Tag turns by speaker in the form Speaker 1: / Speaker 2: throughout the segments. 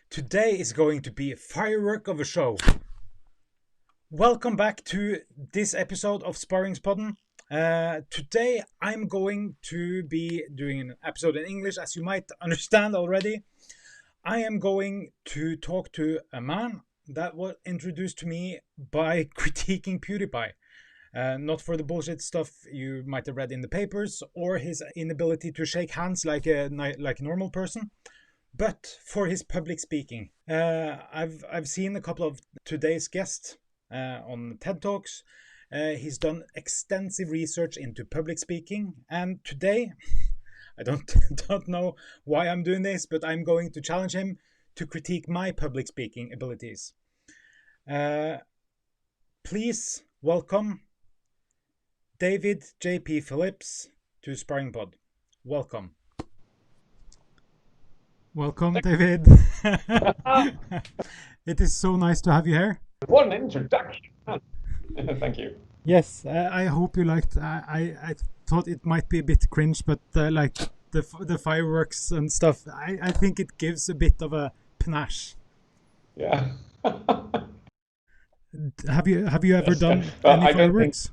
Speaker 1: Today is going to be a firework of a show. Welcome back to this episode of Sparringspodden. Today I'm going to be doing an episode in English, as you might understand already. I am going to talk to a man that was introduced to me by critiquing PewDiePie. Not for the bullshit stuff you might have read in the papers or his inability to shake hands like a normal person, but for his public speaking. I've seen a couple of today's guests on TED Talks. He's done extensive research into public speaking, and today, I don't know why I'm doing this, but I'm going to challenge him to critique my public speaking abilities. Please welcome David JP Phillips to Sparring Pod. Welcome. Welcome, David. It is so nice to have you here.
Speaker 2: What an introduction. Thank you.
Speaker 1: Yes, I hope you liked. I thought it might be a bit cringe, but like the fireworks and stuff, I think it gives a bit of a panache.
Speaker 2: Yeah.
Speaker 1: Have you ever done any fireworks?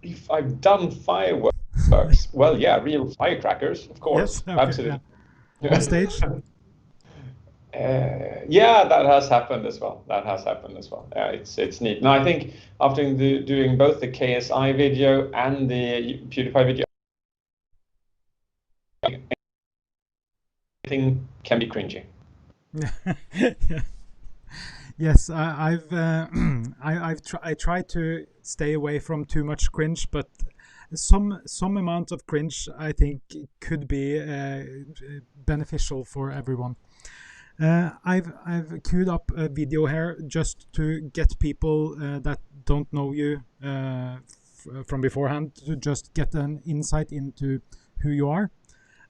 Speaker 2: If I've done fireworks, well, yeah, real firecrackers, of course.
Speaker 1: Yes, okay,
Speaker 2: absolutely.
Speaker 1: Yeah. On stage?
Speaker 2: Yeah, that has happened as well. It's neat. Now, I think after doing both the KSI video and the PewDiePie video, anything can be cringy.
Speaker 1: Yeah. Yes, I try to stay away from too much cringe, but some amount of cringe I think could be beneficial for everyone. I've queued up a video here just to get people that don't know you from beforehand to just get an insight into who you are,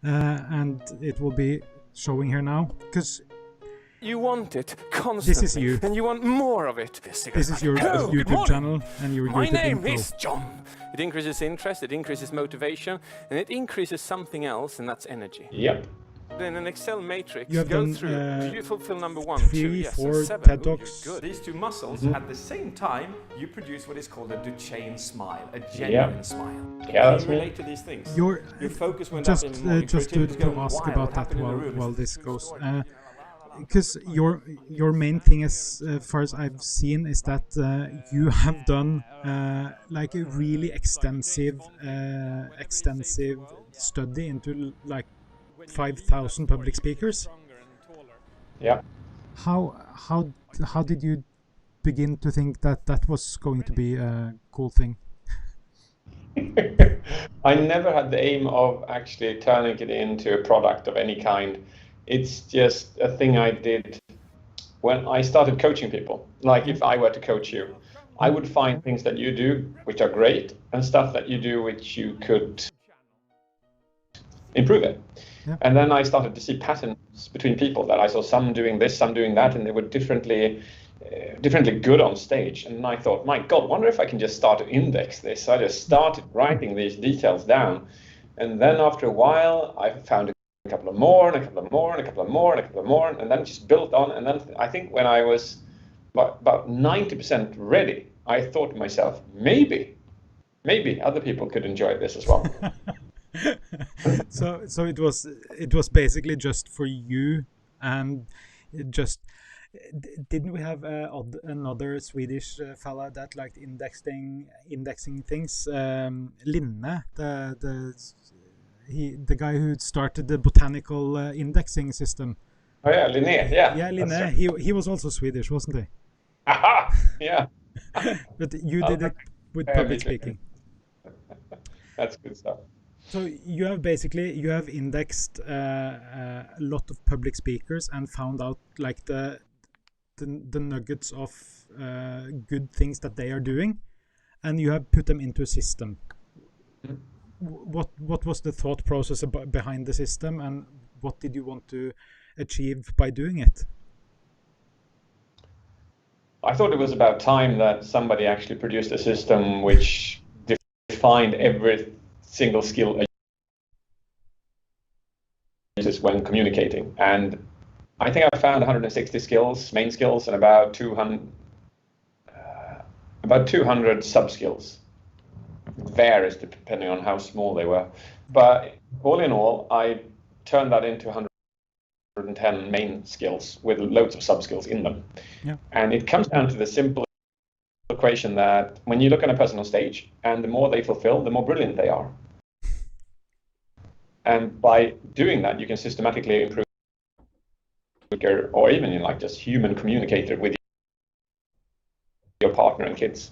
Speaker 1: and it will be showing here now because
Speaker 3: you want it constantly.
Speaker 1: This is you.
Speaker 3: And you want more of it.
Speaker 1: This is your YouTube channel and your
Speaker 3: My
Speaker 1: YouTube
Speaker 3: name
Speaker 1: info.
Speaker 3: is John. It increases interest, it increases motivation, and it increases something else, and that's energy.
Speaker 2: Yep.
Speaker 3: In an Excel matrix,
Speaker 1: You have
Speaker 3: go
Speaker 1: done,
Speaker 3: through. Do you fulfill number 1,
Speaker 1: 3,
Speaker 3: 2, yes,
Speaker 1: 4
Speaker 3: 7?
Speaker 1: TED
Speaker 3: Ooh,
Speaker 1: Talks.
Speaker 3: good.
Speaker 4: These two muscles, at the same time, you produce what is called a Duchenne smile, a genuine smile.
Speaker 2: Yeah, that's
Speaker 4: Can you
Speaker 2: me.
Speaker 4: relate to these things?
Speaker 1: Your
Speaker 4: focus went
Speaker 1: just
Speaker 4: up in more, your
Speaker 1: just to
Speaker 4: creativity is going
Speaker 1: ask
Speaker 4: wild.
Speaker 1: about
Speaker 4: What
Speaker 1: that
Speaker 4: happened in the room
Speaker 1: while
Speaker 4: is
Speaker 1: this
Speaker 4: the true
Speaker 1: goes.
Speaker 4: story.
Speaker 1: Because your main thing, as far as I've seen, is that you have done like a really extensive study into like 5,000 public speakers.
Speaker 2: Yeah.
Speaker 1: How did you begin to think that was going to be a cool thing?
Speaker 2: I never had the aim of actually turning it into a product of any kind. It's just a thing I did when I started coaching people. Like if I were to coach you, I would find things that you do which are great and stuff that you do which you could improve it.
Speaker 1: Yeah.
Speaker 2: And then I started to see patterns between people, that I saw some doing this, some doing that, and they were differently good on stage. And I thought, my God, wonder if I can just start to index this. So I just started writing these details down. And then after a while, I found a couple of more, and a couple of more, and a couple of more, and a couple of more, and then just built on. And then I think when I was about 90% ready, I thought to myself, maybe other people could enjoy this as well.
Speaker 1: So it was basically just for you, and just didn't we have another Swedish fella that liked indexing things? Linne, the guy who started the botanical indexing system.
Speaker 2: Oh yeah, Linné, yeah.
Speaker 1: Yeah, Linne.
Speaker 2: Right.
Speaker 1: He was also Swedish, wasn't he?
Speaker 2: Aha! Yeah.
Speaker 1: But you did it with public speaking.
Speaker 2: That's good stuff.
Speaker 1: So you have indexed a lot of public speakers and found out like the nuggets of good things that they are doing, and you have put them into a system. What was the thought process behind the system, and what did you want to achieve by doing it?
Speaker 2: I thought it was about time that somebody actually produced a system which defined every single skill a user uses when communicating. And I think I found 160 skills, main skills, and about 200 sub skills. Varies depending on how small they were, but all in all, I turned that into 110 main skills with loads of sub skills in them.
Speaker 1: Yeah.
Speaker 2: And it comes down to the simple equation that when you look at a person on stage, and the more they fulfill, the more brilliant they are. And by doing that, you can systematically improve, or even in like just human communicator with your partner and kids.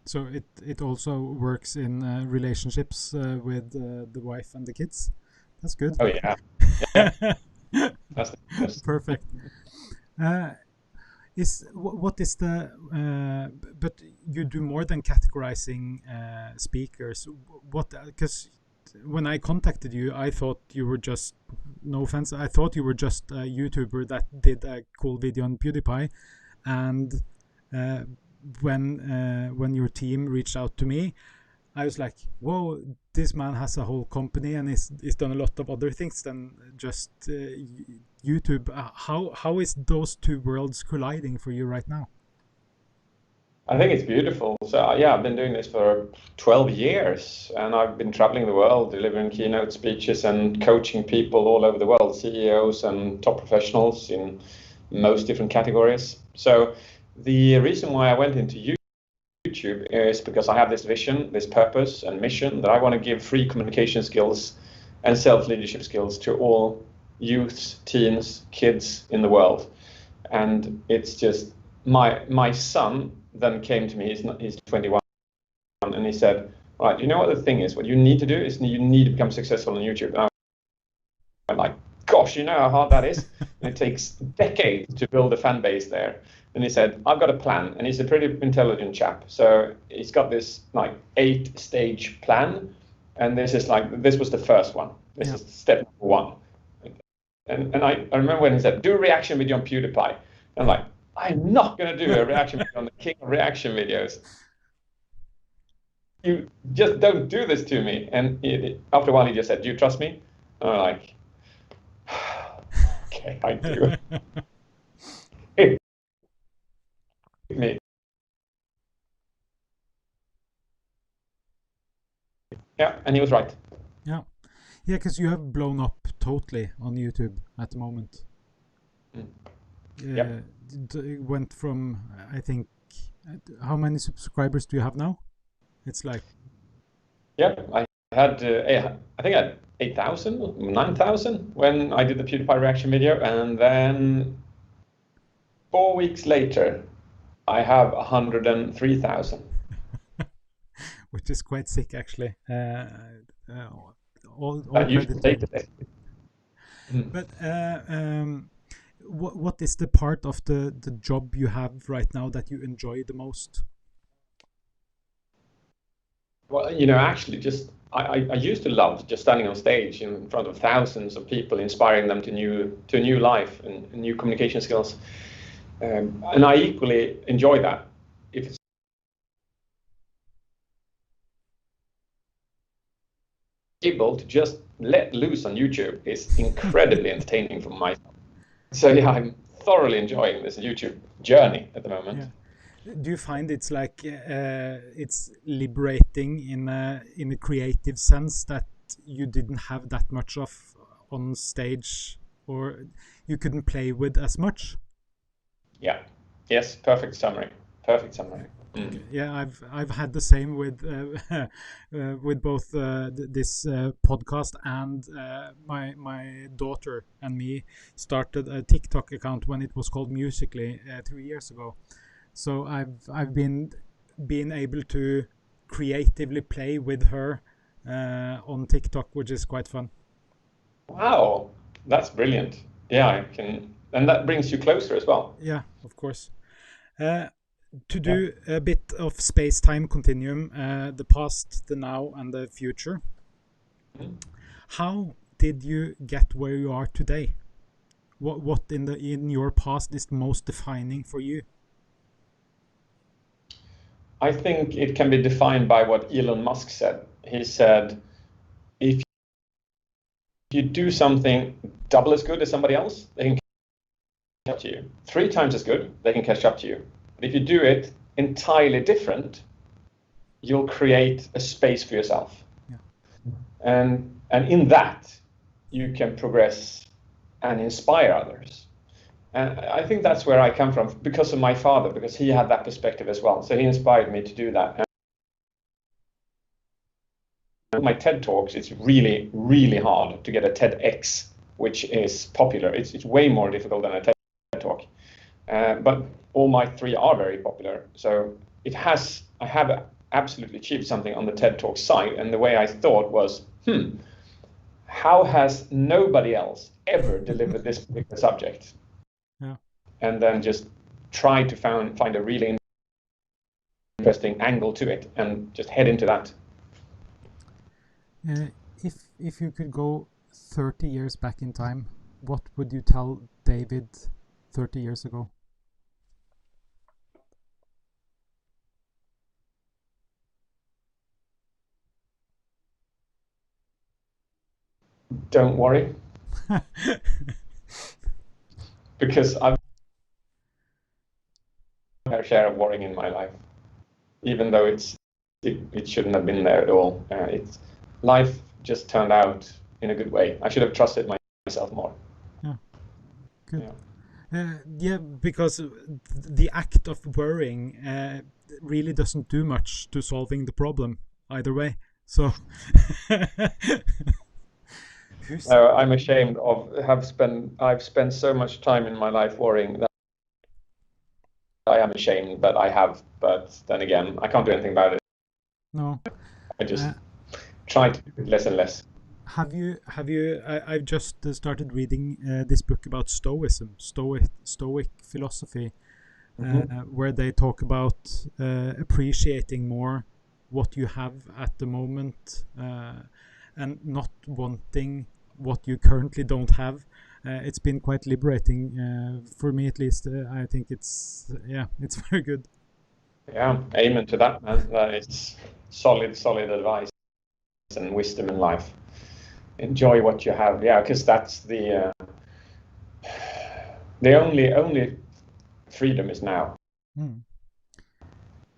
Speaker 1: So it also works in relationships with the wife and the kids. That's good.
Speaker 2: Oh yeah, that's
Speaker 1: perfect. What is the? But you do more than categorizing speakers. What? Because when I contacted you, I thought you were just, no offense, I thought you were just a YouTuber that did a cool video on PewDiePie, and when your team reached out to me, I was like, whoa, this man has a whole company and he's done a lot of other things than just YouTube. How is those two worlds colliding for you right now?
Speaker 2: I think it's beautiful. So yeah, I've been doing this for 12 years, and I've been traveling the world, delivering keynote speeches and coaching people all over the world, CEOs and top professionals in most different categories. So the reason why I went into YouTube is because I have this vision, this purpose and mission that I want to give free communication skills and self-leadership skills to all youths, teens, kids in the world. And it's just my son then came to me, he's 21, and he said, all right, you know what the thing is? What you need to do is you need to become successful on YouTube. And I'm like, gosh, you know how hard that is? And it takes decades to build a fan base there. And he said, I've got a plan. And he's a pretty intelligent chap. So he's got this like 8-stage plan. And this was the first one. This is step number 1. And I remember when he said, do a reaction video on PewDiePie. And I'm like, I'm not going to do a reaction video on the king of reaction videos. You just don't do this to me. And after a while, he just said, do you trust me? And I'm like, okay, I do. Me. Yeah, and he was right.
Speaker 1: Yeah, because you have blown up totally on YouTube at the moment.
Speaker 2: Yep.
Speaker 1: It went from, I think, how many subscribers do you have now? It's like...
Speaker 2: Yeah, I think I had 8,000, 9,000 when I did the PewDiePie reaction video, and then 4 weeks later, I have 103,000.
Speaker 1: Which is quite sick, actually. All
Speaker 2: you should take it.
Speaker 1: But what is the part of the job you have right now that you enjoy the most?
Speaker 2: Well, actually, just I used to love just standing on stage in front of thousands of people, inspiring them to a new life and new communication skills. And I equally enjoy that. If it's able to just let loose on YouTube is incredibly entertaining for myself. So yeah, I'm thoroughly enjoying this YouTube journey at the moment.
Speaker 1: Yeah. Do you find it's like it's liberating in a creative sense that you didn't have that much of on stage, or you couldn't play with as much?
Speaker 2: Yeah. Yes. Perfect summary. Perfect summary.
Speaker 1: Okay. Yeah, I've had the same with both this podcast and my daughter and me started a TikTok account when it was called Musical.ly 3 years ago. So I've been able to creatively play with her on TikTok, which is quite fun.
Speaker 2: Wow, that's brilliant. Yeah, I can, and that brings you closer as well.
Speaker 1: Yeah, of course. To do a bit of space-time continuum, the past, the now, and the future. How did you get where you are today? What in your past is most defining for you?
Speaker 2: I think it can be defined by what Elon Musk said. He said, if you do something double as good as somebody else, they can catch up to you. 3 times as good, they can catch up to you. But if you do it entirely different, you'll create a space for yourself.
Speaker 1: Yeah.
Speaker 2: And in that, you can progress and inspire others. And I think that's where I come from, because of my father, because he had that perspective as well. So he inspired me to do that. And my TED Talks, it's really, really hard to get a TEDx, which is popular. It's way more difficult than a TED Talk. But all my 3 are very popular. So I have absolutely achieved something on the TED Talk side. And the way I thought was, how has nobody else ever delivered this particular subject?
Speaker 1: Yeah.
Speaker 2: And then just try to find a really interesting angle to it and just head into that.
Speaker 1: If you could go 30 years back in time, what would you tell David 30 years ago?
Speaker 2: Don't worry. Because I've had a share of worrying in my life, even though it shouldn't have been there at all. Life just turned out in a good way. I should have trusted myself more.
Speaker 1: Yeah, good.
Speaker 2: Yeah.
Speaker 1: Because the act of worrying really doesn't do much to solving the problem either way. So
Speaker 2: I'm ashamed of I've spent so much time in my life worrying that I am ashamed, but I have. But then again, I can't do anything about it.
Speaker 1: No.
Speaker 2: I just try to do it less and less.
Speaker 1: Have you? I've just started reading this book about Stoicism, Stoic philosophy, where they talk about appreciating more what you have at the moment and not wanting what you currently don't have. It's been quite liberating for me, at least. I think it's very good.
Speaker 2: Yeah, amen to that, man. That is solid advice and wisdom in life. Enjoy what you have, because that's the only freedom is now.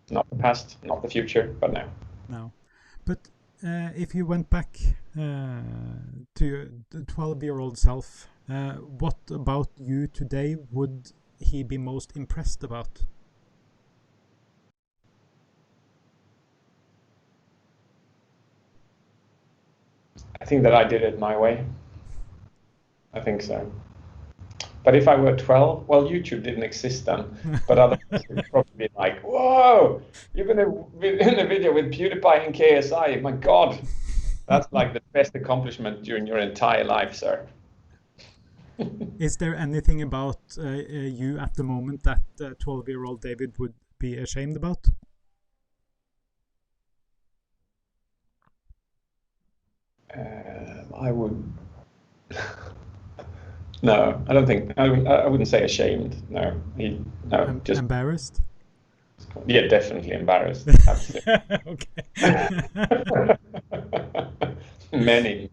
Speaker 2: Not the past, not the future, but now.
Speaker 1: Now, but if you went back to your 12-year-old self, what about you today would he be most impressed about?
Speaker 2: I think that I did it my way. I think so. But if I were 12, well, YouTube didn't exist then. But otherwise, it would probably be like, whoa, you've been in a video with PewDiePie and KSI. My God, that's like the best accomplishment during your entire life, sir.
Speaker 1: Is there anything about you at the moment that 12-year-old David would be ashamed about?
Speaker 2: I would. No, I don't think. I wouldn't say ashamed. No, just
Speaker 1: embarrassed.
Speaker 2: Yeah, definitely embarrassed. Absolutely.
Speaker 1: Okay.
Speaker 2: many.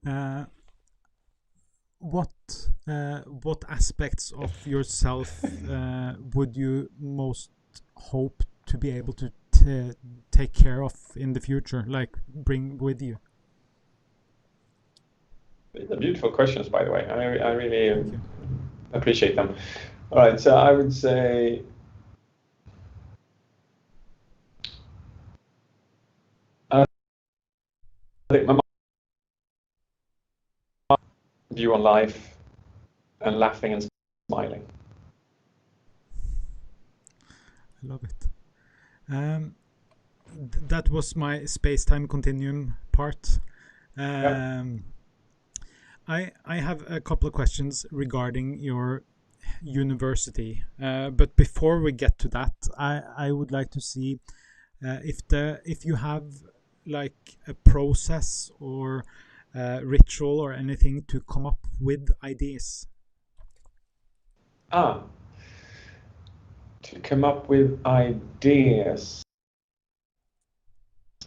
Speaker 1: Yeah. What aspects of yourself would you most hope to be able to take care of in the future, like bring with you?
Speaker 2: These are beautiful questions, by the way. I really appreciate them. All right, so I would say I think my view on life and laughing and smiling.
Speaker 1: I love it. That was my space-time continuum part. I have a couple of questions regarding your university, but before we get to that, I would like to see if you have like a process or ritual or anything to come up with ideas.
Speaker 2: To come up with ideas.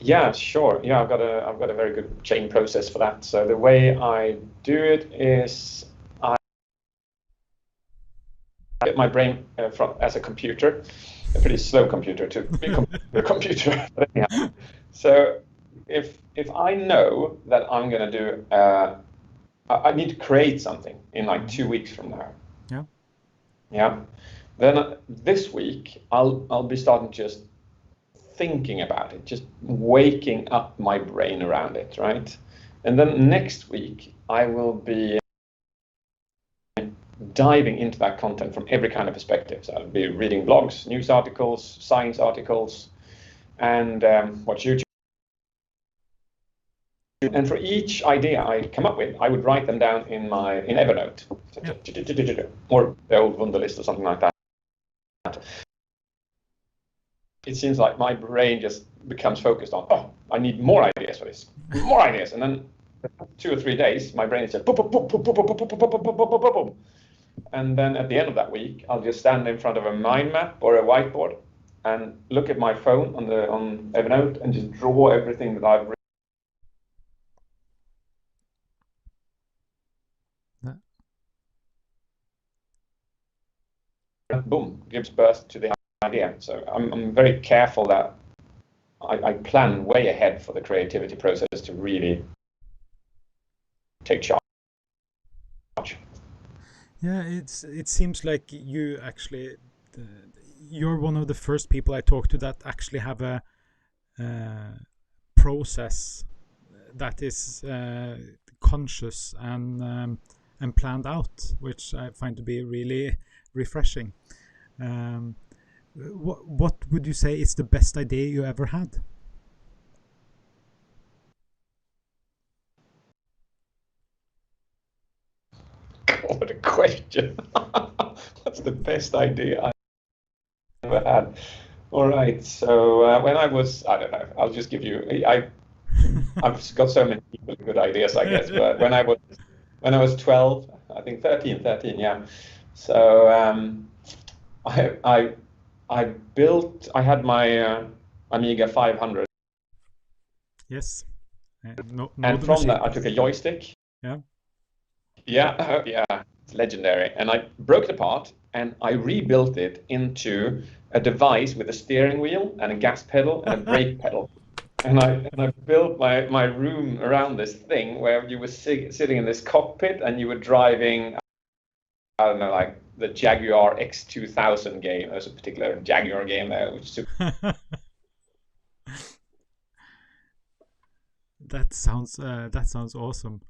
Speaker 2: Yeah, sure. Yeah, I've got a very good chain process for that. So the way I do it is I get my brain as a computer, a pretty slow computer to be a computer. But anyhow, so if I know that I'm going to do, I need to create something in like 2 weeks from now.
Speaker 1: Yeah.
Speaker 2: Yeah. Then this week I'll be starting just thinking about it, just waking up my brain around it, right? And then next week I will be diving into that content from every kind of perspective. So I'll be reading blogs, news articles, science articles, and watch YouTube. And for each idea I come up with, I would write them down in Evernote, or the old Wunderlist or something like that. It seems like my brain just becomes focused on, oh, I need more ideas for this, more ideas. And then 2 or 3 days, my brain is just boom, boom, boom, boom, boom, boom, boom, boom, boom, boom, boom, boom, boom. And then at the end of that week, I'll just stand in front of a mind map or a whiteboard and look at my phone on Evernote and just draw everything that I've written. Boom, gives birth to the idea. So I'm very careful that I plan way ahead for the creativity process to really take charge.
Speaker 1: Yeah, it seems like you actually, you're one of the first people I talk to that actually have a process that is conscious and planned out, which I find to be really refreshing. What would you say is the best idea you ever had?
Speaker 2: What a question. What's the best idea I ever had? All right, so when I was, I don't know, I'll just give you, I've got so many good ideas, I guess, but when I was 12, I think 13, yeah. So I had my Amiga 500.
Speaker 1: Yes.
Speaker 2: And from that, I took a joystick.
Speaker 1: Yeah.
Speaker 2: Yeah, yeah, it's legendary. And I broke it apart and I rebuilt it into a device with a steering wheel and a gas pedal and a brake pedal. And I built my room around this thing where you were sitting in this cockpit and you were driving, I don't know, like the Jaguar X2000 game. There's a particular Jaguar game there, which is super.
Speaker 1: That sounds awesome.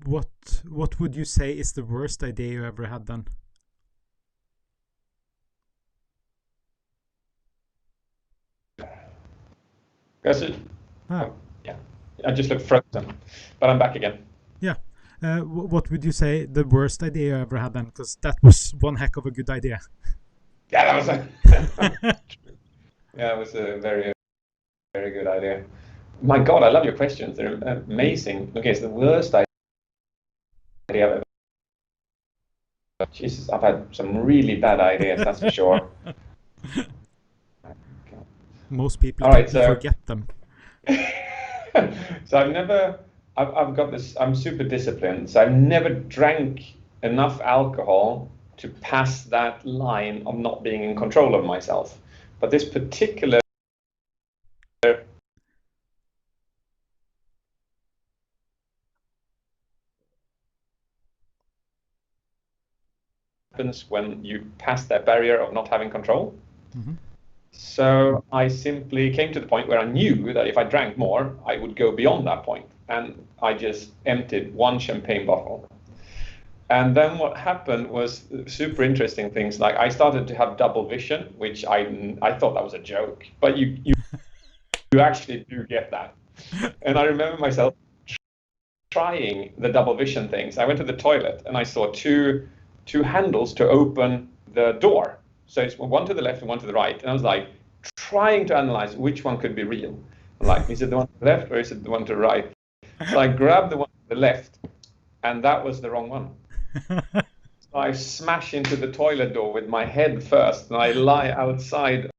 Speaker 1: What would you say is the worst idea you ever had then?
Speaker 2: Yeah, I just looked frozen, but I'm back again.
Speaker 1: Yeah. What would you say the worst idea you ever had then? Because that was one heck of a good idea.
Speaker 2: Yeah, that was yeah, it was a very, very good idea. My God, I love your questions. They're amazing. Okay, so the worst idea I've ever. Jesus, I've had some really bad ideas, that's for sure.
Speaker 1: Most people forget them.
Speaker 2: So I've got this, I'm super disciplined, so I've never drank enough alcohol to pass that line of not being in control of myself. But this particular happens when you pass that barrier of not having control.
Speaker 1: Mm-hmm.
Speaker 2: So I simply came to the point where I knew that if I drank more, I would go beyond that point. And I just emptied one champagne bottle. And then what happened was super interesting things. Like I started to have double vision, which I thought that was a joke, but you actually do get that. And I remember myself trying the double vision things. I went to the toilet and I saw two handles to open the door. So it's one to the left and one to the right. And I was like trying to analyze which one could be real. Like, is it the one to the left or is it the one to the right? So I grabbed the one to the left and that was the wrong one. So I smash into the toilet door with my head first, and I lie outside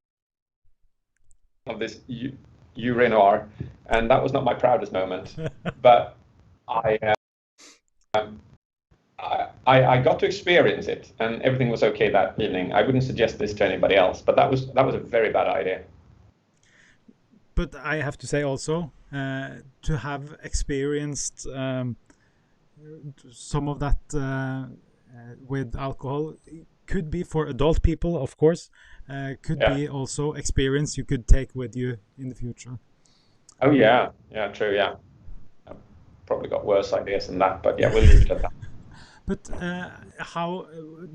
Speaker 2: of this urinoir, and that was not my proudest moment. But I got to experience it, and everything was okay that evening. I wouldn't suggest this to anybody else, but that was a very bad idea.
Speaker 1: But I have to say also, to have experienced some of that with alcohol, could be for adult people, of course, could be also experience you could take with you in the future.
Speaker 2: Oh yeah, true, yeah. I've probably got worse ideas than that, but yeah, we'll leave it at that.
Speaker 1: But how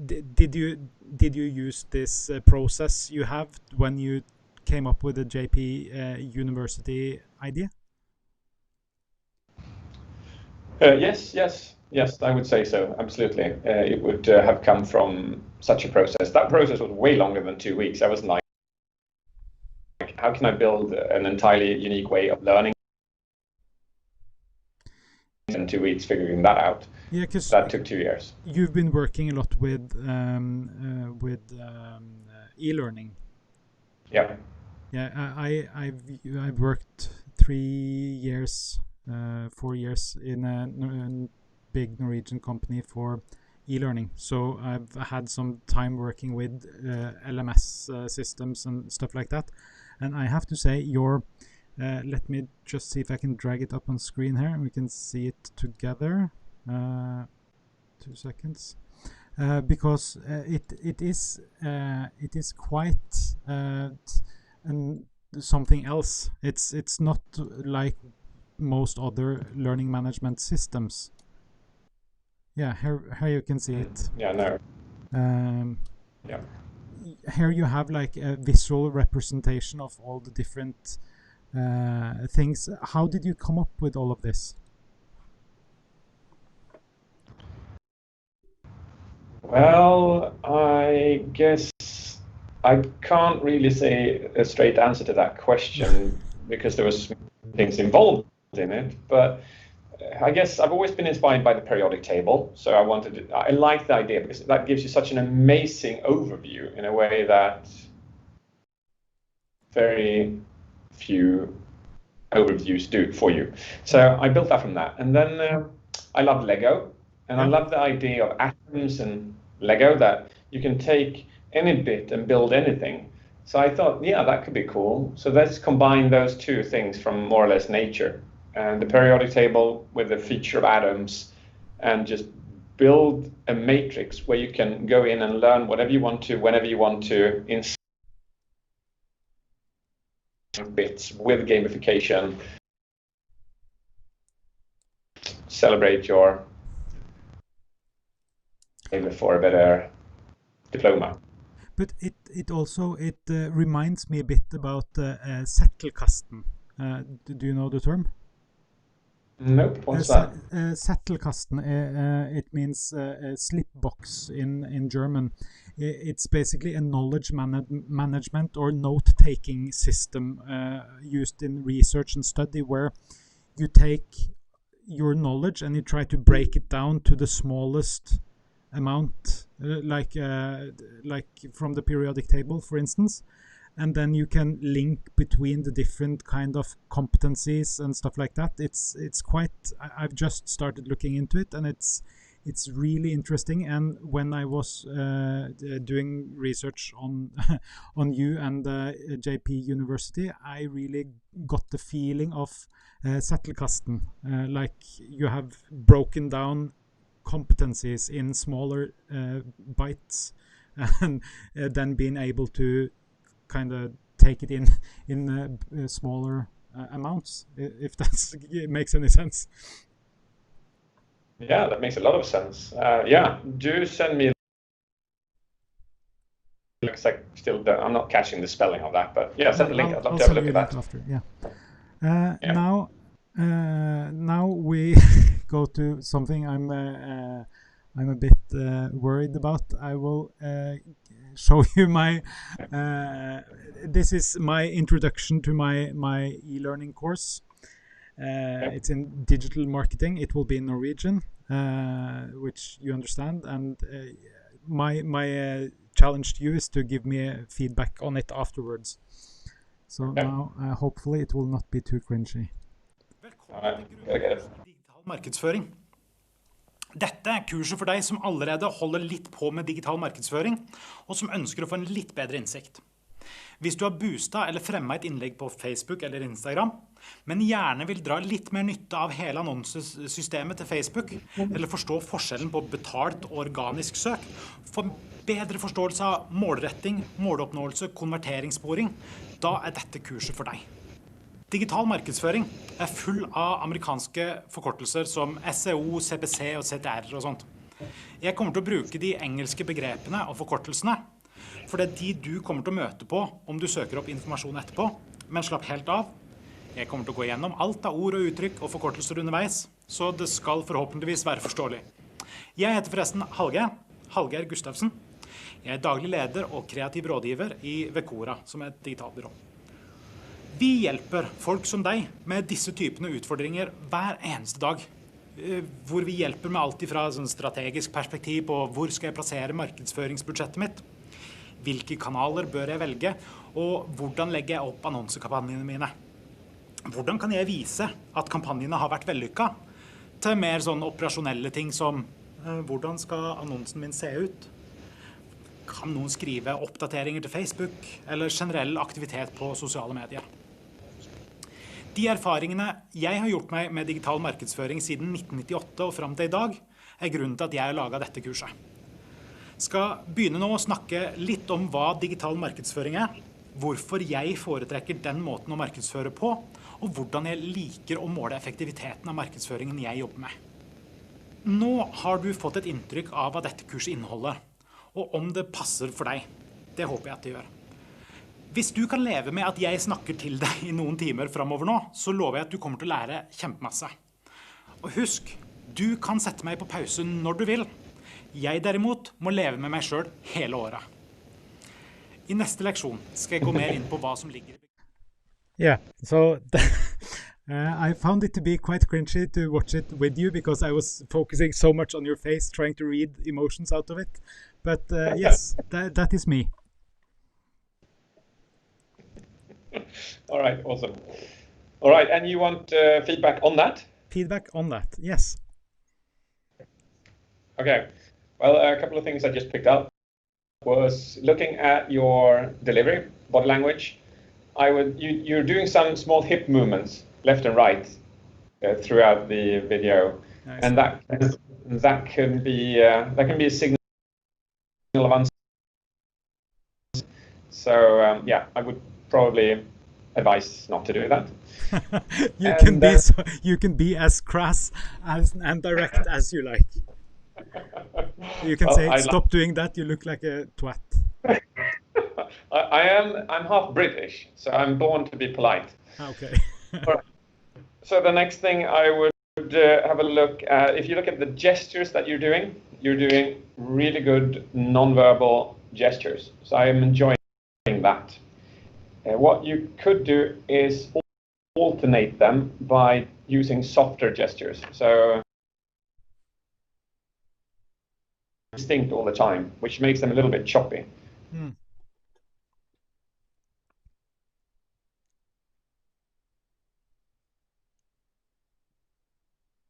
Speaker 1: did you use this process you have when you came up with the JP University idea?
Speaker 2: Yes, I would say so. Absolutely, it would have come from such a process. That process was way longer than 2 weeks. I was like, how can I build an entirely unique way of learning? In 2 weeks, figuring that out.
Speaker 1: Yeah, because
Speaker 2: that took 2 years.
Speaker 1: You've been working a lot with e-learning.
Speaker 2: Yeah.
Speaker 1: Yeah, I've worked 3 years, 4 years in a big Norwegian company for e-learning. So I've had some time working with LMS systems and stuff like that. And I have to say, your let me just see if I can drag it up on screen here. We can see it together. 2 seconds. Because it is quite something else. It's not like most other learning management systems. Yeah, here you can see it.
Speaker 2: Yeah, no.
Speaker 1: Yeah. Here you have like a visual representation of all the different things. How did you come up with all of this?
Speaker 2: Well, I guess I can't really say a straight answer to that question because there was things involved in it, but I guess I've always been inspired by the periodic table. So I like the idea because that gives you such an amazing overview in a way that very few overviews do for you. So I built that from that. And then I love Lego, and I love the idea of atoms and Lego, that you can take any bit and build anything. So I thought, yeah, that could be cool. So let's combine those two things from more or less nature, and the periodic table with the feature of atoms, and just build a matrix where you can go in and learn whatever you want to, whenever you want to, in bits with gamification. Celebrate your for a better diploma.
Speaker 1: But it also reminds me a bit about Zettelkasten. Do you know the term?
Speaker 2: Nope. What's that?
Speaker 1: Zettelkasten. It means a slip box in German. It's basically a knowledge management or note-taking system used in research and study, where you take your knowledge and you try to break it down to the smallest amount, like from the periodic table, for instance, and then you can link between the different kind of competencies and stuff like that. It's quite. I've just started looking into it, and it's really interesting. And when I was doing research on on you and JP University, I really got the feeling of Zettelkasten, like you have broken down competencies in smaller bites, and then being able to kind of take it in smaller amounts, if it makes any sense.
Speaker 2: Yeah, that makes a lot of sense. Yeah, do send me. Looks like still I'm not catching the spelling of that, but yeah, send the link. I'd love to have a look at that.
Speaker 1: After, yeah. Now we go to something I'm a bit worried about. I will show you my. This is my introduction to my e-learning course. It's in digital marketing. It will be in Norwegian. which you understand. And my challenge to you is to give me feedback on it afterwards. So now, hopefully it will not be too cringy.
Speaker 2: Velkommen til
Speaker 1: digital markedsføring. Dette er kurset for deg som allerede holder litt på med digital markedsføring, og som ønsker å få en litt bedre innsikt. Hvis du har boostet eller fremmet et innlegg på Facebook eller Instagram, men gjerne vil dra litt mer nytte av hele annonsesystemet til Facebook, eller forstå forskjellen på betalt og organisk søk, få bedre forståelse av målretting, måloppnåelse, konverteringssporing, da er dette kurset for deg. Digital markedsføring er full av amerikanske forkortelser som SEO, CPC og CTR og sånt. Jeg kommer til å bruke de engelske begrepene og forkortelsene, for det er de du kommer til å møte på om du søker opp informasjon etterpå, men slapp helt av. Jeg kommer til å gå gjennom alt av ord og uttrykk og forkortelser underveis, så det skal forhåpentligvis være forståelig. Jeg heter forresten Hallgeir Gustavsen. Jeg er daglig leder og kreativ rådgiver i Vekora, som er et digitalbyrå. Vi hjelper folk som deg med disse typene utfordringer hver eneste dag, hvor vi hjelper med alt fra strategisk perspektiv på hvor skal jeg plassere markedsføringsbudsjettet mitt, hvilke kanaler bør jeg velge, og hvordan legger jeg opp annonsekampanjene mine. Hvordan kan jeg vise at kampanjene har vært vellykket, til mer sånn operasjonelle ting som hvordan skal annonsen min se ut? Kan noen skrive oppdateringer til Facebook, eller generell aktivitet på sosiale medier? De erfaringene jeg har gjort meg med digital markedsføring siden 1998 og frem til i dag, er grunnen til at jeg har laget dette kurset. Skal begynne nå å snakke litt om hva digital markedsføring er, hvorfor jeg foretrekker den måten å markedsføre på, og hvordan jeg liker å måle effektiviteten av markedsføringen jeg jobber med. Nå har du fått et inntrykk av hva dette kurset inneholder, og om det passer for deg. Det håper jeg at det gjør. Hvis du kan leve med at jeg snakker til deg i noen timer fremover nå, så lover jeg at du kommer til å lære kjempemasse. Og husk, du kan sette meg på pause når du vil. Jeg derimot må leve med meg selv hele året. I neste leksjon skal jeg gå mer inn på hva som ligger i... Yeah, so I found it to be quite cringy to watch it with you because I was focusing so much on your face, trying to read emotions out of it. But yes, that is me.
Speaker 2: All right, awesome. All right, and you want feedback on that?
Speaker 1: Feedback on that, yes.
Speaker 2: Okay, well, a couple of things I just picked up was looking at your delivery, body language. You're doing some small hip movements left and right throughout the video, nice. And that can be a signal of uncertainty. So yeah, I would probably advise not to do that.
Speaker 1: You can be as crass and direct as you like. You can say, stop doing that, you look like a twat.
Speaker 2: I'm half British, so I'm born to be polite.
Speaker 1: Okay.
Speaker 2: Right. So the next thing I would have a look at, if you look at the gestures that you're doing really good non-verbal gestures. So I am enjoying that. What you could do is alternate them by using softer gestures. So distinct all the time, which makes them a little bit choppy.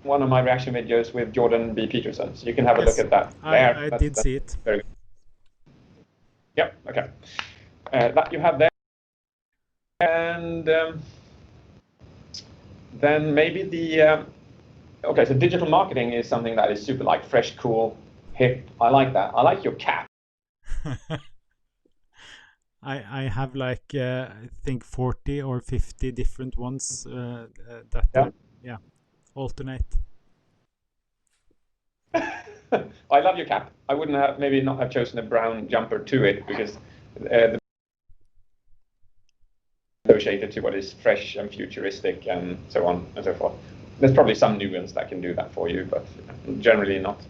Speaker 2: One of my reaction videos with Jordan B. Peterson, so you can have a look at that.
Speaker 1: I did see it.
Speaker 2: Very good. Yep, okay. That you have there. And then maybe okay, so digital marketing is something that is super like fresh, cool, hip. I like that. I like your cap.
Speaker 1: I have like, I think 40 or 50 different ones yeah, alternate.
Speaker 2: I love your cap. I wouldn't have maybe not have chosen a brown jumper to it because the associated to what is fresh and futuristic and so on and so forth. There's probably some nuance that can do that for you, but generally not.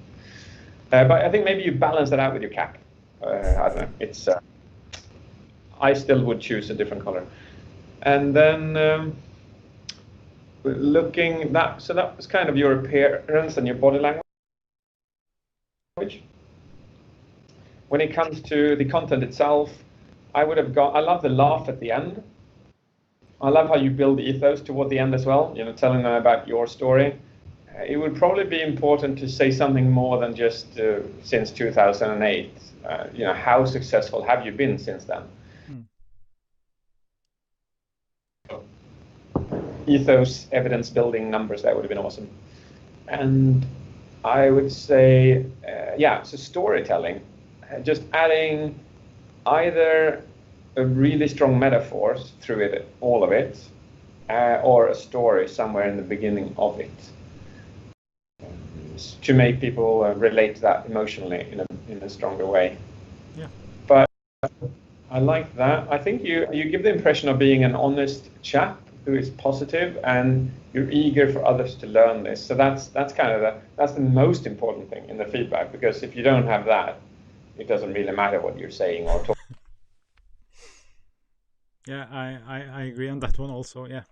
Speaker 2: But I think maybe you balance that out with your cap. I don't know. It's I still would choose a different color. And then looking that, so that was kind of your appearance and your body language. when it comes to the content itself, I love the laugh at the end. I love how you build ethos toward the end as well, telling them about your story. It would probably be important to say something more than just since 2008. How successful have you been since then? Ethos, evidence building, numbers, that would have been awesome. And I would say, so storytelling, just adding either a really strong metaphor through it, all of it, or a story somewhere in the beginning of it, to make people relate to that emotionally in a stronger way.
Speaker 1: Yeah.
Speaker 2: But I like that. I think you give the impression of being an honest chap who is positive, and you're eager for others to learn this. So that's the most important thing in the feedback, because if you don't have that, it doesn't really matter what you're saying or talking.
Speaker 1: Yeah, I agree on that one also. Yeah.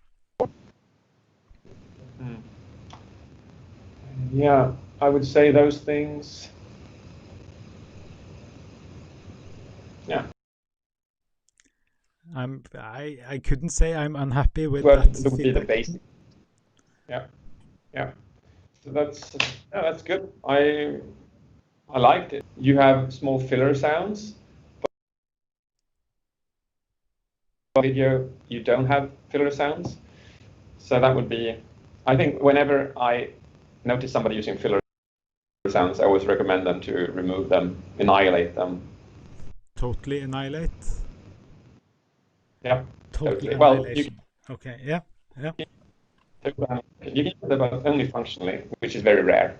Speaker 2: Yeah, I would say those things. Yeah.
Speaker 1: I couldn't say I'm unhappy with
Speaker 2: Well,
Speaker 1: that
Speaker 2: that would be the
Speaker 1: feedback.
Speaker 2: basic. Yeah. So that's good. I liked it. You have small filler sounds. But video, you don't have filler sounds. So that would be, I think whenever I notice somebody using filler sounds, I always recommend them to remove them, annihilate them.
Speaker 1: Totally annihilate?
Speaker 2: Yeah.
Speaker 1: Totally
Speaker 2: Well,
Speaker 1: annihilation. Okay, yeah.
Speaker 2: You can use them only functionally, which is very rare.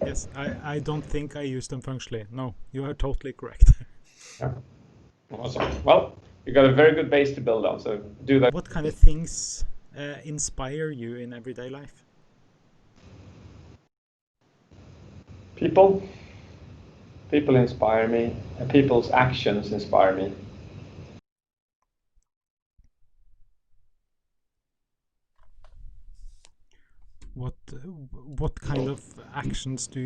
Speaker 1: Yes, I don't think I use them functionally. No, you are totally correct.
Speaker 2: Yeah. Awesome. Well, you got a very good base to build on, so do that.
Speaker 1: What kind of things inspire you in everyday life?
Speaker 2: People inspire me, and people's actions inspire me.
Speaker 1: What kind of actions do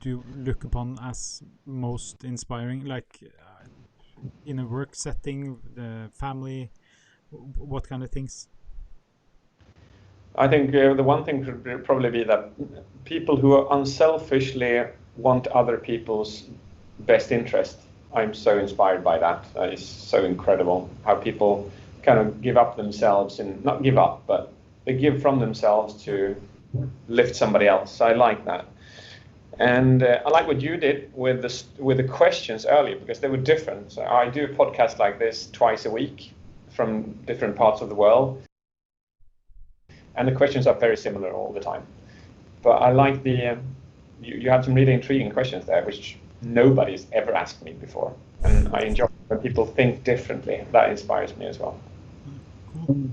Speaker 1: you look upon as most inspiring? Like in a work setting, family, what kind of things?
Speaker 2: I think the one thing could probably be that people who unselfishly want other people's best interest. I'm so inspired by that. That is so incredible how people kind of give up themselves, and not give up, but they give from themselves to lift somebody else. I like that. And I like what you did with the questions earlier, because they were different. So I do a podcast like this twice a week from different parts of the world, and the questions are very similar all the time. But I like you had some really intriguing questions there, which nobody's ever asked me before, and I enjoy when people think differently. That inspires me as well.
Speaker 1: Cool.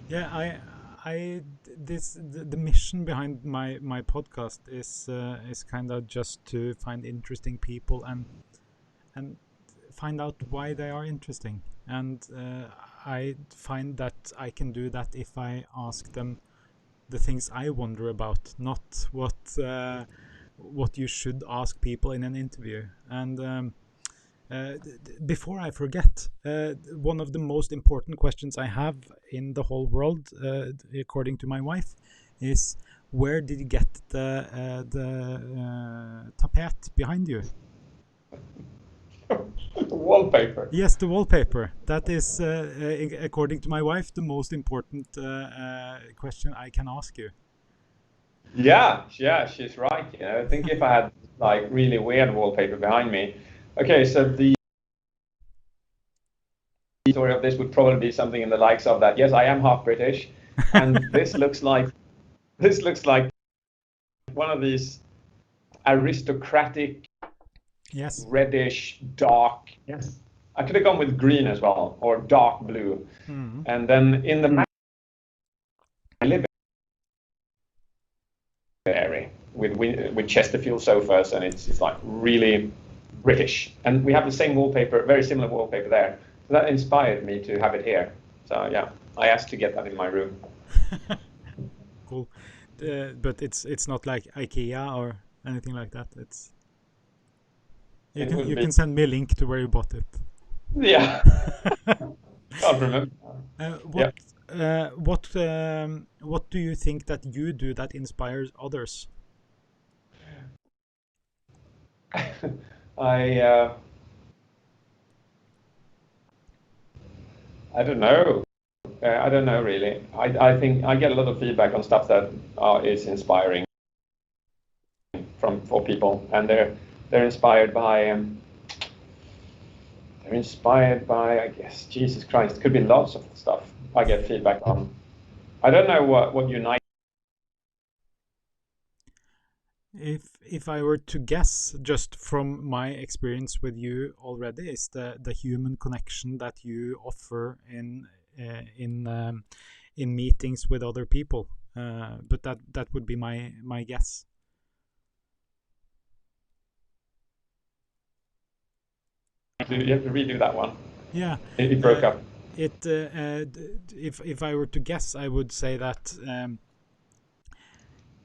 Speaker 1: Yeah, the mission behind my podcast is kind of just to find interesting people and find out why they are interesting. And I find that I can do that if I ask them the things I wonder about, not what you should ask people in an interview. And before I forget, one of the most important questions I have in the whole world, according to my wife, is where did you get the tapet behind you?
Speaker 2: Wallpaper.
Speaker 1: Yes, the wallpaper. That is, according to my wife, the most important question I can ask you.
Speaker 2: Yeah, she's right. I think if I had like really weird wallpaper behind me. Okay, so the story of this would probably be something in the likes of that. Yes, I am half British, and this looks like one of these aristocratic,
Speaker 1: yes,
Speaker 2: reddish, dark. Yes, I could have gone with green as well, or dark blue.
Speaker 1: Mm-hmm.
Speaker 2: And then in the living area with Chesterfield sofas, and it's like really British. And we have the same wallpaper, very similar wallpaper there. So that inspired me to have it here. So yeah, I asked to get that in my room.
Speaker 1: Cool. But it's not like IKEA or anything like that.
Speaker 2: It would
Speaker 1: You
Speaker 2: be,
Speaker 1: can send me a link to where you bought it.
Speaker 2: yeah, can't remember.
Speaker 1: What what do you think that you do that inspires others?
Speaker 2: I don't know. I don't know really. I think I get a lot of feedback on stuff that is inspiring for people, and they're inspired by I guess Jesus Christ, could be lots of stuff I get feedback on. I don't know what unites.
Speaker 1: If I were to guess, just from my experience with you already, is the human connection that you offer in meetings with other people. But that would be my guess.
Speaker 2: You have to redo that one.
Speaker 1: Yeah,
Speaker 2: It broke up.
Speaker 1: If I were to guess, I would say that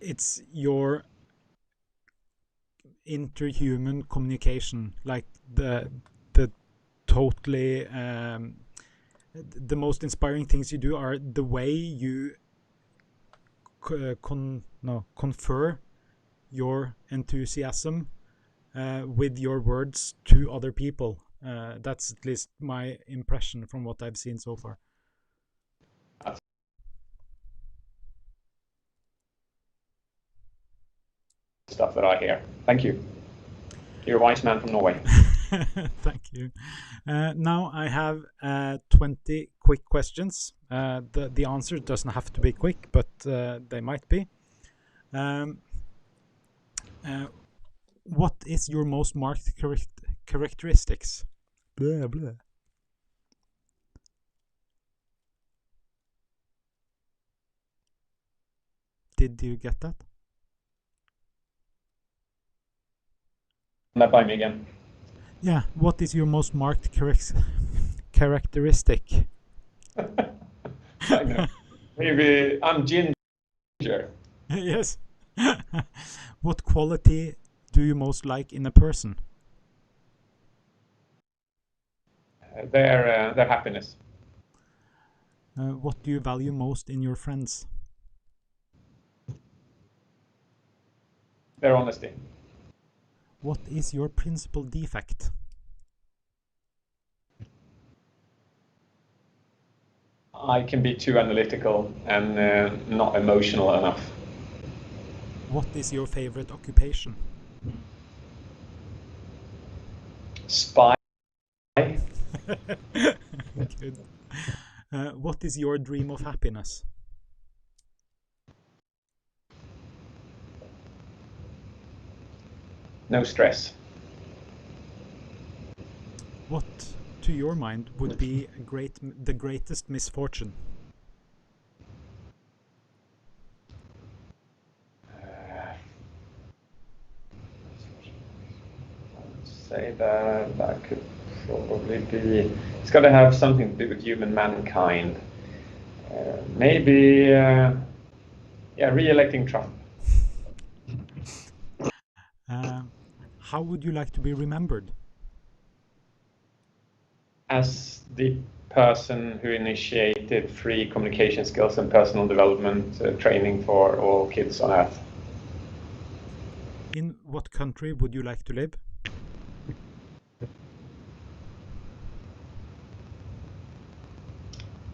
Speaker 1: it's your interhuman communication, like the totally the most inspiring things you do are the way you confer your enthusiasm with your words to other people. That's at least my impression from what I've seen so far.
Speaker 2: Stuff that I hear. Thank you. You're a wise man from Norway.
Speaker 1: Thank you. Now I have 20 quick questions. The answer doesn't have to be quick, but they might be. What is your most marked characteristics? Blah, blah. Did you get that?
Speaker 2: That by me again.
Speaker 1: Yeah. What is your most marked characteristic?
Speaker 2: I know. Maybe I'm ginger.
Speaker 1: Yes. What quality do you most like in a person?
Speaker 2: Their happiness.
Speaker 1: What do you value most in your friends?
Speaker 2: Their honesty.
Speaker 1: What is your principal defect?
Speaker 2: I can be too analytical and not emotional enough.
Speaker 1: What is your favorite occupation?
Speaker 2: Spy.
Speaker 1: Good. What is your dream of happiness?
Speaker 2: No stress.
Speaker 1: What, to your mind, would be the greatest misfortune?
Speaker 2: Say that could probably be. It's got to have something to do with human mankind. Maybe, re-electing Trump.
Speaker 1: How would you like to be remembered?
Speaker 2: As the person who initiated free communication skills and personal development training for all kids on Earth.
Speaker 1: In what country would you like to live?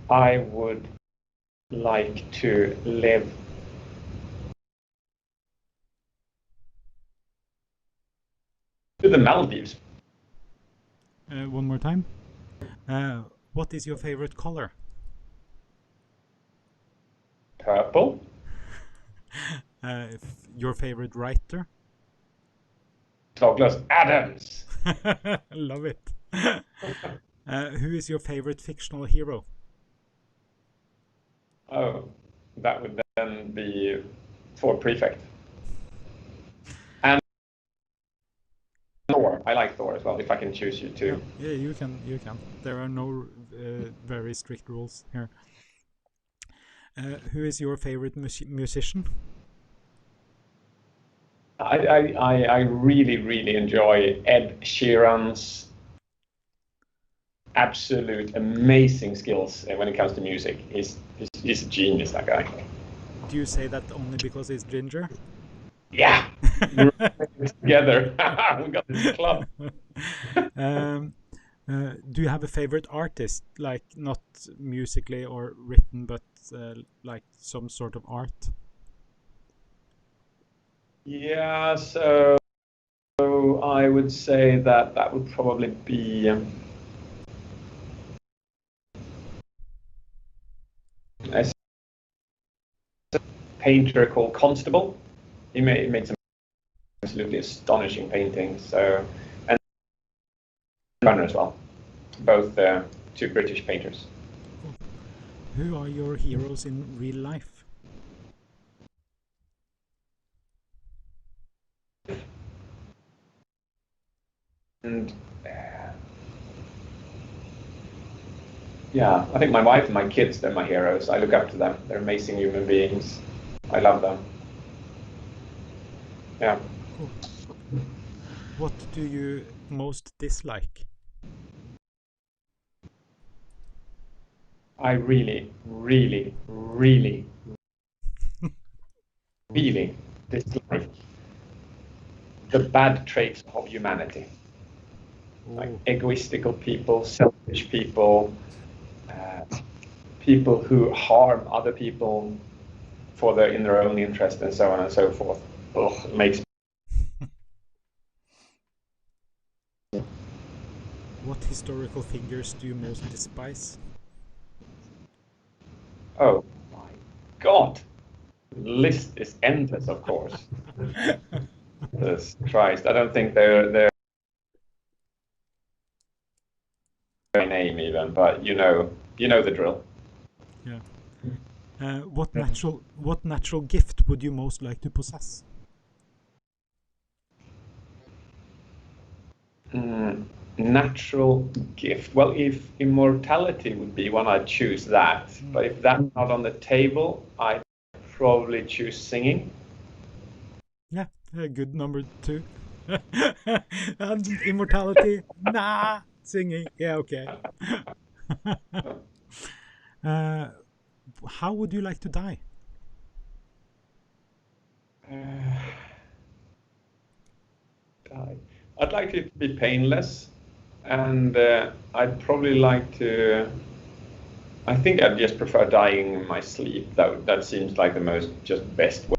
Speaker 2: I would like to live to the Maldives.
Speaker 1: One more time. What is your favorite color?
Speaker 2: Purple.
Speaker 1: Your favorite writer?
Speaker 2: Douglas Adams.
Speaker 1: Love it. Who is your favorite fictional hero?
Speaker 2: Oh, that would then be Ford Prefect. And Thor. I like Thor as well, if I can choose you two.
Speaker 1: Yeah, you can. There are no very strict rules here. Who is your favorite musician?
Speaker 2: I really, really enjoy Ed Sheeran's absolute amazing skills when it comes to music. He's a genius, that guy.
Speaker 1: Do you say that only because he's ginger?
Speaker 2: Yeah, we're together. We got this club.
Speaker 1: Do you have a favorite artist, like not musically or written, but like some sort of art?
Speaker 2: Yeah, so I would say that would probably be a painter called Constable. He made some absolutely astonishing paintings. So, and runner as well, both two British painters.
Speaker 1: Who are your heroes in real life?
Speaker 2: And yeah, I think my wife and my kids, they're my heroes. I look up to them. They're amazing human beings. I love them. Yeah.
Speaker 1: Cool. What do you most dislike?
Speaker 2: I really, really, really, really dislike the bad traits of humanity. Like egoistical people, selfish people, people who harm other people in their own interest, and so on and so forth. Ugh, it makes.
Speaker 1: What historical figures do you most despise?
Speaker 2: Oh my God, the list is endless. Of course. Jesus Christ, I don't think they're my name even, but you know the drill.
Speaker 1: Yeah. What natural gift would you most like to possess?
Speaker 2: Natural gift. Well, if immortality would be one, I'd choose that. But if that's not on the table, I'd probably choose singing.
Speaker 1: Yeah, good number 2. And immortality? Nah, singing. Yeah, okay. How would you like to die?
Speaker 2: I'd like it to be painless, and I'd probably like to. I think I'd just prefer dying in my sleep. That seems like the most just best way.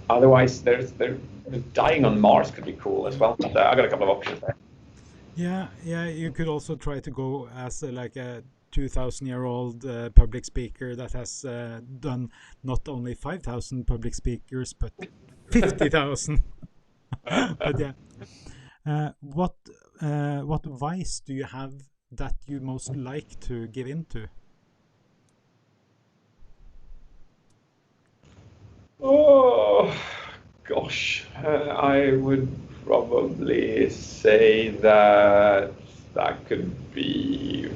Speaker 2: Otherwise, there's dying on Mars could be cool as well. So I got a couple of options there.
Speaker 1: Yeah, you could also try to go as like a 2,000-year-old public speaker that has done not only 5,000 public speakers, but 50,000. But yeah, what vice do you have that you most like to give into?
Speaker 2: Oh, gosh. I would probably say that could be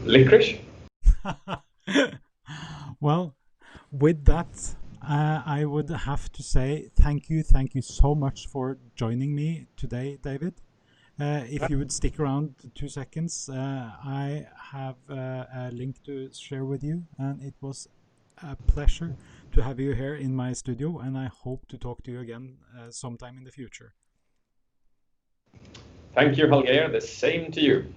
Speaker 2: licorice.
Speaker 1: Well, with that, I would have to say thank you so much for joining me today, David. If you would stick around 2 seconds, I have a link to share with you, and it was a pleasure to have you here in my studio, and I hope to talk to you again sometime in the future.
Speaker 2: Thank you, Holger. The same to you.